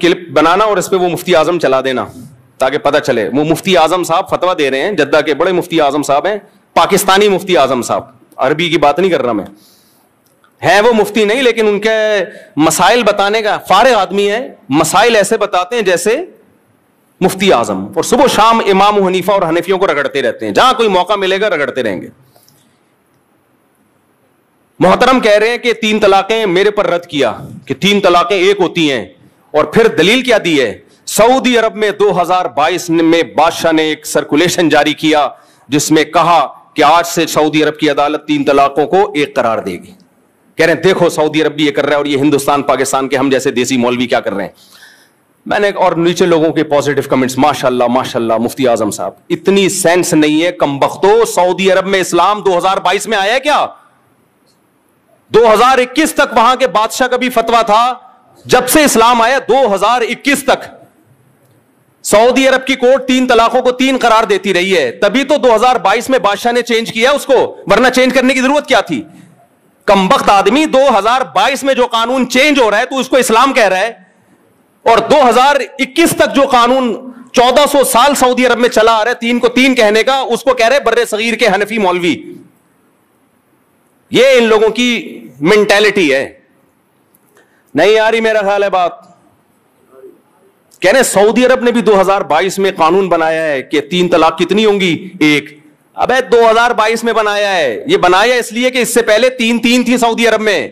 Clip بنانا اور اس پہ وہ مفتی اعظم چلا دینا تاکہ پتہ چلے. وہ مفتی اعظم صاحب فتویٰ دے رہے ہیں, جدہ کے بڑے مفتی اعظم صاحب ہیں, پاکستانی مفتی اعظم صاحب, عربی کی بات نہیں کر رہا میں, ہیں وہ مفتی نہیں, لیکن ان کے مسائل بتانے کا فارغ آدمی ہے, مسائل ایسے بتاتے ہیں جیسے مفتی اعظم, اور صبح و شام امام حنیفہ اور حنفیوں کو رگڑتے رہتے ہیں, جہاں کوئی موقع ملے گا رگڑتے رہیں گے. محترم کہہ رہے ہیں کہ 3 طلاقیں میرے پر رد کیا کہ 3 طلاقیں ایک ہوتی ہیں, اور پھر دلیل کیا دی ہے؟ سعودی عرب میں 2022 میں بادشاہ نے ایک سرکولیشن جاری کیا جس میں کہا کہ آج سے سعودی عرب کی عدالت 3 طلاقوں کو ایک قرار دے گی. کہہ رہے ہیں دیکھو سعودی عرب بھی یہ کر رہا ہے اور یہ ہندوستان پاکستان کے ہم جیسے دیسی مولوی کیا کر رہے ہیں. میں نے اور نیچے لوگوں کے پازیٹیو کمنٹس, ماشاءاللہ مفتی اعظم صاحب, اتنی سینس نہیں ہے کم بختو. سعودی عرب میں اسلام 2022 میں آیا ہے کیا؟ 2021 تک وہاں کے بادشاہ کا بھی فتویٰ تھا. جب سے اسلام آیا 2021 تک سعودی عرب کی کورٹ 3 طلاقوں کو 3 قرار دیتی رہی ہے. تبھی تو 2022 میں بادشاہ نے چینج کیا اس کو, ورنہ چینج کرنے کی ضرورت کیا تھی؟ کمبخت آدمی, 2022 میں جو قانون چینج ہو رہا ہے تو اس کو اسلام کہہ رہا ہے, اور 2021 تک جو قانون 1400 سال سعودی عرب میں چلا آ رہا ہے 3 کو 3 کہنے کا, اس کو کہہ رہے برے صغیر کے حنفی مولوی. یہ ان لوگوں کی مینٹیلٹی ہے. نہیں آ رہی میرا خیال ہے بات. کہہ رہے سعودی عرب نے بھی 2022 میں قانون بنایا ہے کہ 3 طلاق کتنی ہوں گی؟ ایک. ابے 2022 میں بنایا ہے, یہ بنایا اس لیے کہ اس سے پہلے 3 تھی سعودی عرب میں.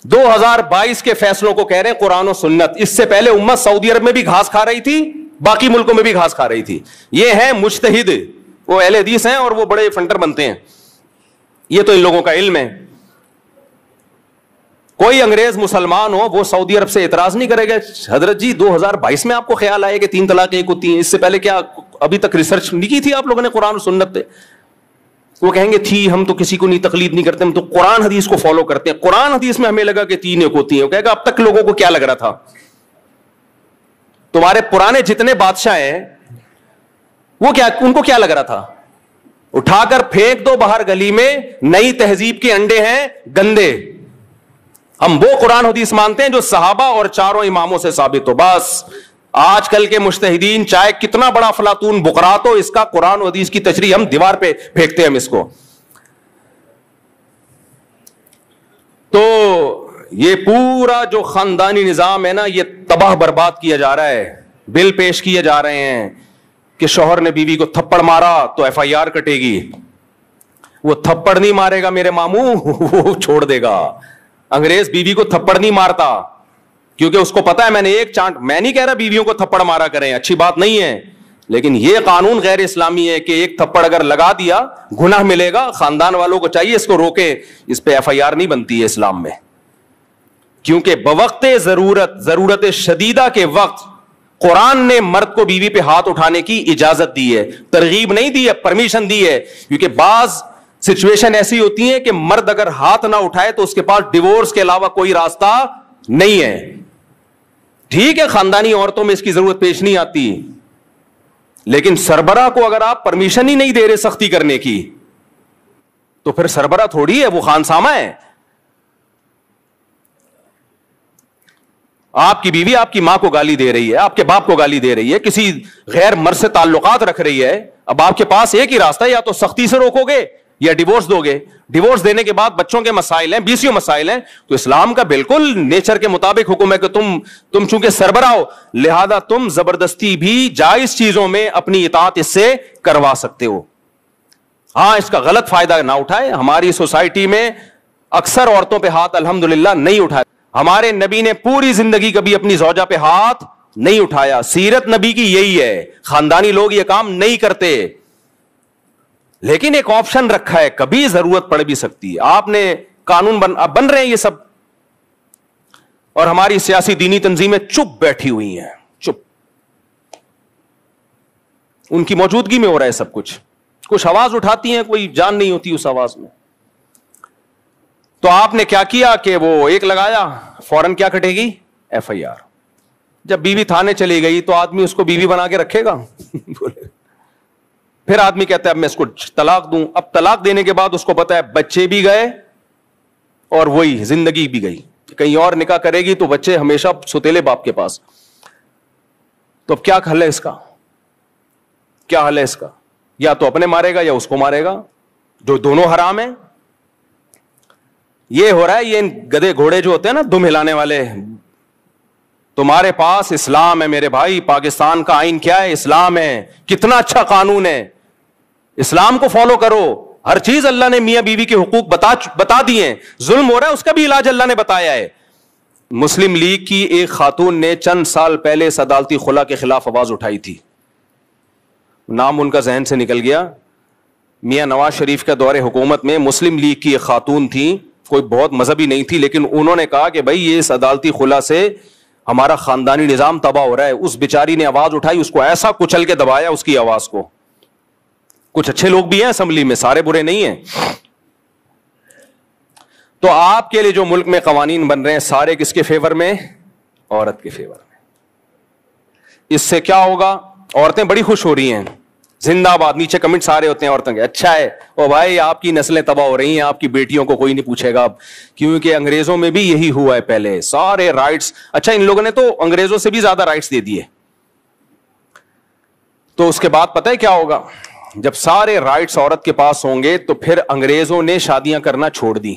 2022 کے فیصلوں کو کہہ رہے ہیں قرآن و سنت. اس سے پہلے امت سعودی عرب میں بھی گھاس کھا رہی تھی, باقی ملکوں میں بھی گھاس کھا رہی تھی. یہ ہیں مجتہد, وہ اہل حدیث ہیں اور وہ بڑے فنٹر بنتے ہیں. یہ تو ان لوگوں کا علم ہے. کوئی انگریز مسلمان ہو وہ سعودی عرب سے اعتراض نہیں کرے گا حضرت جی 2022 میں آپ کو خیال آئے کہ 3 طلاقیں ایک ہوتی ہیں, اس سے پہلے کیا ابھی تک ریسرچ نہیں کی تھی آپ لوگوں نے قرآن و سنت پہ؟ وہ کہیں گے تھی, ہم تو کسی کو نہیں تقلید نہیں کرتے, ہم تو قرآن حدیث کو فالو کرتے ہیں. قرآن حدیث میں ہمیں لگا کہ 3 ایک ہوتی ہیں. وہ کہے گا اب تک لوگوں کو کیا لگ رہا تھا؟ تمہارے پرانے جتنے بادشاہ ہیں وہ کیا, ان کو کیا لگ رہا تھا؟ اٹھا کر پھینک دو باہر گلی میں, نئی تہذیب کے انڈے ہیں گندے. ہم وہ قرآن حدیث مانتے ہیں جو صحابہ اور 4 اماموں سے ثابت ہو. بس آج کل کے مجتہدین چاہے کتنا بڑا افلاطون بقرات ہو, اس کا قرآن و حدیث کی تشریح ہم دیوار پہ پھینکتے ہیں ہم اس کو. تو یہ پورا جو خاندانی نظام ہے نا, یہ تباہ برباد کیا جا رہا ہے. بل پیش کیے جا رہے ہیں کہ شوہر نے بیوی کو تھپڑ مارا تو FIR کٹے گی. وہ تھپڑ نہیں مارے گا میرے ماموں, وہ چھوڑ دے گا. انگریز بیوی کو تھپڑ نہیں مارتا کیونکہ اس کو پتا ہے میں نے ایک چانٹ, میں نہیں کہہ رہا بیویوں کو تھپڑ مارا کریں, اچھی بات نہیں ہے, لیکن یہ قانون غیر اسلامی ہے کہ ایک تھپڑ اگر لگا دیا گناہ ملے گا. خاندان والوں کو چاہیے اس کو روکے, اس پہ FIR نہیں بنتی ہے اسلام میں, کیونکہ بوقت ضرورت شدیدہ کے وقت قرآن نے مرد کو بیوی پہ ہاتھ اٹھانے کی اجازت دی ہے, ترغیب نہیں دی ہے, پرمیشن دی ہے. کیونکہ بعض سچویشن ایسی ہوتی ہیں کہ مرد اگر ہاتھ نہ اٹھائے تو اس کے پاس ڈیورس کے علاوہ کوئی راستہ نہیں ہے. ٹھیک ہے خاندانی عورتوں میں اس کی ضرورت پیش نہیں آتی, لیکن سربراہ کو اگر آپ پرمیشن ہی نہیں دے رہے سختی کرنے کی تو پھر سربراہ تھوڑی ہے, وہ خانسامہ ہے. آپ کی بیوی آپ کی ماں کو گالی دے رہی ہے, آپ کے باپ کو گالی دے رہی ہے, کسی غیر مرد سے تعلقات رکھ رہی ہے. اب آپ کے پاس ایک ہی راستہ ہے, یا تو سختی سے روکو گے یا ڈیورس دو گے. ڈیورس دینے کے بعد بچوں کے مسائل ہیں, 20 مسائل ہیں, تو اسلام کا بالکل نیچر کے مطابق حکم ہے کہ تم چونکہ سربراہ ہو لہذا تم زبردستی بھی جائز چیزوں میں اپنی اطاعت اس سے کروا سکتے ہو. ہاں اس کا غلط فائدہ نہ اٹھائے. ہماری سوسائٹی میں اکثر عورتوں پہ ہاتھ الحمدللہ نہیں اٹھائے. ہمارے نبی نے پوری زندگی کبھی اپنی زوجہ پہ ہاتھ نہیں اٹھایا. سیرت نبی کی یہی ہے, خاندانی لوگ یہ کام نہیں کرتے, لیکن ایک آپشن رکھا ہے, کبھی ضرورت پڑ بھی سکتی ہے. آپ نے قانون بن رہے ہیں یہ سب, اور ہماری سیاسی دینی تنظیمیں چپ بیٹھی ہوئی ہیں, چپ, ان کی موجودگی میں ہو رہا ہے سب کچھ. کچھ آواز اٹھاتی ہیں, کوئی جان نہیں ہوتی اس آواز میں. تو آپ نے کیا کیا کہ وہ ایک لگایا, فوراً کیا کٹے گی؟ FIR. جب بیوی تھانے چلی گئی تو آدمی اس کو بیوی بنا کے رکھے گا؟ پھر آدمی کہتا ہے اب میں اس کو طلاق دوں. اب طلاق دینے کے بعد اس کو پتا ہے بچے بھی گئے اور وہی زندگی بھی گئی. کہ کہیں اور نکاح کرے گی تو بچے ہمیشہ ستیلے باپ کے پاس. تو اب کیا حل ہے اس کا؟ کیا حل ہے اس کا؟ یا تو اپنے مارے گا یا اس کو مارے گا, جو دونوں حرام ہیں. یہ ہو رہا ہے, یہ گدے گھوڑے جو ہوتے ہیں نا دم ہلانے والے. تمہارے پاس اسلام ہے میرے بھائی, پاکستان کا آئین کیا ہے؟ اسلام ہے. کتنا اچھا قانون ہے, اسلام کو فالو کرو. ہر چیز اللہ نے میاں بیوی کے حقوق بتا دیے ہیں. ظلم ہو رہا ہے اس کا بھی علاج اللہ نے بتایا ہے. مسلم لیگ کی ایک خاتون نے چند سال پہلے عدالتی خلا کے خلاف آواز اٹھائی تھی, نام ان کا ذہن سے نکل گیا. میاں نواز شریف کا دور حکومت میں مسلم لیگ کی ایک خاتون تھی, کوئی بہت مذہبی نہیں تھی, لیکن انہوں نے کہا کہ بھائی یہ اس عدالتی خلا سے ہمارا خاندانی نظام تباہ ہو رہا ہے. اس بیچاری نے آواز اٹھائی, اس کو ایسا کچل کے دبایا اس کی آواز کو. کچھ اچھے لوگ بھی ہیں اسمبلی میں, سارے برے نہیں ہیں. تو آپ کے لیے جو ملک میں قوانین بن رہے ہیں سارے کس کے فیور میں؟ عورت کے فیور میں. اس سے کیا ہوگا؟ عورتیں بڑی خوش ہو رہی ہیں, زندہ باد. نیچے کمنٹ سارے ہوتے ہیں عورتوں کے, اچھا ہے او بھائی آپ کی نسلیں تباہ ہو رہی ہیں, آپ کی بیٹیوں کو کوئی نہیں پوچھے گا اب, کیونکہ انگریزوں میں بھی یہی ہوا ہے پہلے, سارے رائٹس. اچھا ان لوگوں نے تو انگریزوں سے بھی زیادہ رائٹس دے دیے. تو اس کے بعد پتہ ہے کیا ہوگا؟ جب سارے رائٹس عورت کے پاس ہوں گے تو پھر انگریزوں نے شادیاں کرنا چھوڑ دی.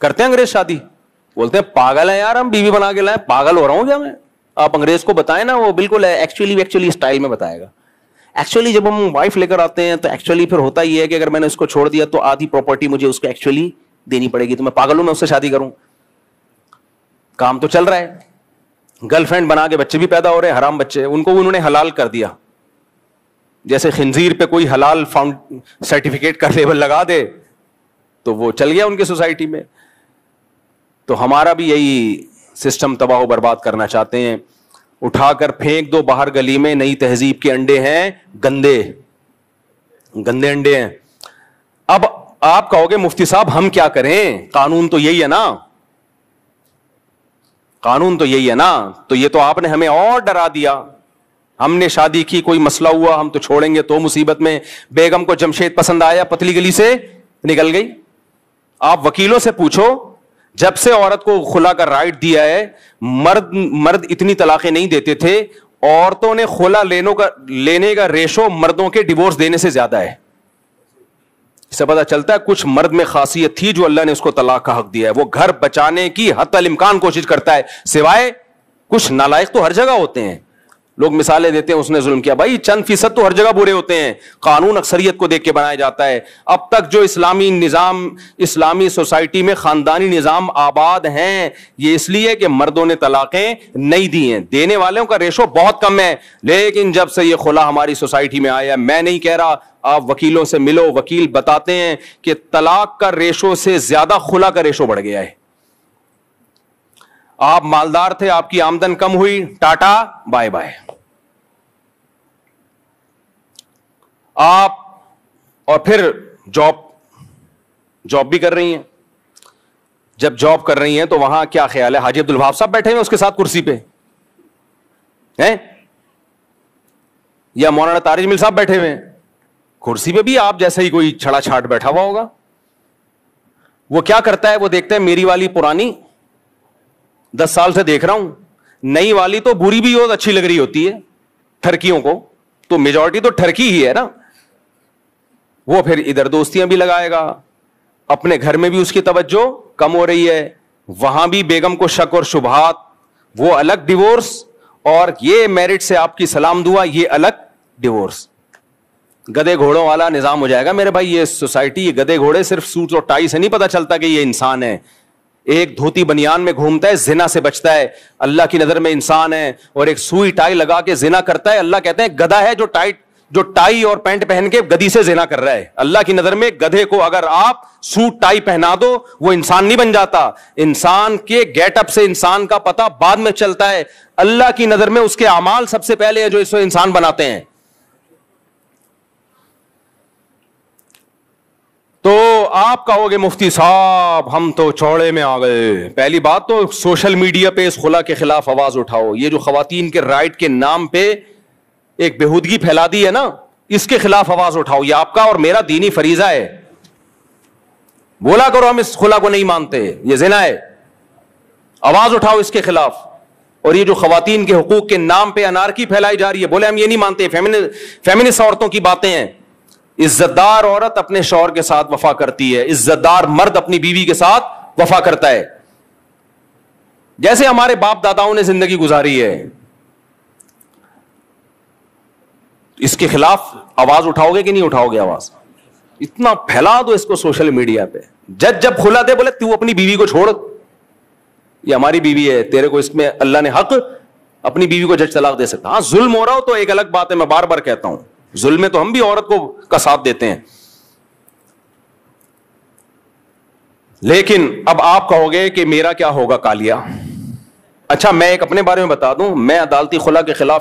کرتے ہیں انگریز شادی؟ بولتے ہیں پاگل ہیں یار, ہم بیوی بنا کے لائیں. پاگل ہو رہا ہوں کیا میں؟ آپ انگریز کو بتائیں نا, وہ بالکل ایکچولی اسٹائل میں بتائے گا. ایکچولی جب ہم وائف لے کر آتے ہیں تو ایکچولی پھر ہوتا ہی ہے کہ اگر میں نے اس کو چھوڑ دیا تو آدھی پراپرٹی مجھے اس کو ایکچولی دینی پڑے گی. تو میں پاگل ہوں میں اس سے شادی کروں؟ کام تو چل رہا ہے, گرل فرینڈ بنا کے بچے بھی پیدا ہو رہے ہیں, حرام بچے, ان کو انہوں نے حلال کر دیا. جیسے خنزیر پہ کوئی حلال سرٹیفکیٹ کا لیبل لگا دے تو وہ چل گیا ان کی سوسائٹی میں. تو ہمارا بھی یہی سسٹم تباہ و برباد کرنا چاہتے ہیں. اٹھا کر پھینک دو باہر گلی میں, نئی تہذیب کے انڈے ہیں, گندے انڈے ہیں. اب آپ کہو گے مفتی صاحب ہم کیا کریں, قانون تو یہی ہے نا, قانون تو یہی ہے نا. تو یہ تو آپ نے ہمیں اور ڈرا دیا. ہم نے شادی کی, کوئی مسئلہ ہوا ہم تو چھوڑیں گے تو مصیبت میں. بیگم کو جمشید پسند آیا, پتلی گلی سے نکل گئی. آپ وکیلوں سے پوچھو, جب سے عورت کو خلا کا رائٹ دیا ہے, مرد اتنی طلاقیں نہیں دیتے تھے. عورتوں نے خلا لینے کا ریشو مردوں کے ڈیورس دینے سے زیادہ ہے. اس سے پتا چلتا ہے کچھ مرد میں خاصیت تھی جو اللہ نے اس کو طلاق کا حق دیا ہے. وہ گھر بچانے کی حتی الامکان کوشش کرتا ہے, سوائے کچھ نالائق تو ہر جگہ ہوتے ہیں. لوگ مثالیں دیتے ہیں اس نے ظلم کیا, بھائی چند فیصد تو ہر جگہ برے ہوتے ہیں. قانون اکثریت کو دیکھ کے بنایا جاتا ہے. اب تک جو اسلامی نظام, اسلامی سوسائٹی میں خاندانی نظام آباد ہیں, یہ اس لیے کہ مردوں نے طلاقیں نہیں دی ہیں. دینے والوں کا ریشو بہت کم ہے. لیکن جب سے یہ خلا ہماری سوسائٹی میں آیا, میں نہیں کہہ رہا, آپ وکیلوں سے ملو, وکیل بتاتے ہیں کہ طلاق کا ریشو سے زیادہ خلا کا ریشو بڑھ گیا ہے. آپ مالدار تھے, آپ کی آمدن کم ہوئی, ٹاٹا بائے بائے. آپ اور پھر جاب بھی کر رہی ہیں. جب جاب کر رہی ہیں تو وہاں کیا خیال ہے, حاجی عبدالوہاب صاحب بیٹھے ہوئے اس کے ساتھ کرسی پہ ہیں, یا مولانا طارق جمیل صاحب بیٹھے ہوئے کرسی پہ, بھی آپ جیسا ہی کوئی چھڑا چھاٹ بیٹھا ہوا ہوگا. وہ کیا کرتا ہے, وہ دیکھتا ہے میری والی پرانی 10 سال سے دیکھ رہا ہوں, نئی والی تو بری بھی بہت اچھی لگ رہی ہوتی ہے ٹھرکیوں کو, تو میجورٹی تو ٹھرکی ہی ہے نا. وہ پھر ادھر دوستیاں بھی لگائے گا, اپنے گھر میں بھی اس کی توجہ کم ہو رہی ہے, وہاں بھی بیگم کو شک اور شبہات, وہ الگ ڈیورس, اور یہ میرٹ سے آپ کی سلام دعا, یہ الگ ڈیورس. گدے گھوڑوں والا نظام ہو جائے گا میرے بھائی. یہ سوسائٹی, یہ گدے گھوڑے صرف سوٹ اور ٹائی سے نہیں پتا چلتا کہ یہ انسان ہے. ایک دھوتی بنیان میں گھومتا ہے, زنا سے بچتا ہے, اللہ کی نظر میں انسان ہے. اور ایک سوئی ٹائی لگا کے زنا کرتا ہے, اللہ کہتے ہیں گدھا ہے جو ٹائی اور پینٹ پہن کے گدھی سے زنا کر رہا ہے. اللہ کی نظر میں گدھے کو اگر آپ سوٹ ٹائی پہنا دو, وہ انسان نہیں بن جاتا. انسان کے گیٹ اپ سے انسان کا پتہ بعد میں چلتا ہے. اللہ کی نظر میں اس کے اعمال سب سے پہلے ہے جو اس کو انسان بناتے ہیں. تو آپ کہو گے مفتی صاحب ہم تو چوڑے میں آ گئے. پہلی بات تو سوشل میڈیا پہ اس خلا کے خلاف آواز اٹھاؤ. یہ جو خواتین کے رائٹ کے نام پہ ایک بےہودگی پھیلا دی ہے نا, اس کے خلاف آواز اٹھاؤ. یہ آپ کا اور میرا دینی فریضہ ہے. بولا کرو ہم اس خلا کو نہیں مانتے, یہ زنا ہے. آواز اٹھاؤ اس کے خلاف. اور یہ جو خواتین کے حقوق کے نام پہ انارکی پھیلائی جا رہی ہے, بولے ہم یہ نہیں مانتے, فیمنسٹ عورتوں کی باتیں ہیں. عزت دار عورت اپنے شوہر کے ساتھ وفا کرتی ہے, عزت دار مرد اپنی بیوی کے ساتھ وفا کرتا ہے, جیسے ہمارے باپ داداؤں نے زندگی گزاری ہے. اس کے خلاف آواز اٹھاؤ گے کہ نہیں اٹھاؤ گے آواز؟ اتنا پھیلا دو اس کو سوشل میڈیا پہ. جب کھلا دے بولے تو اپنی بیوی کو چھوڑ, یہ ہماری بیوی ہے, تیرے کو اس میں اللہ نے حق, اپنی بیوی کو جج طلاق دے سکتا. ہاں ظلم ہو رہا ہو تو ایک الگ بات ہے, میں بار بار کہتا ہوں ظلم میں تو ہم بھی عورت کو کا ساتھ دیتے ہیں. لیکن اب آپ کہو گے کہ میرا کیا ہوگا کالیا. اچھا میں ایک اپنے بارے میں بتا دوں, میں عدالتی خلا کے خلاف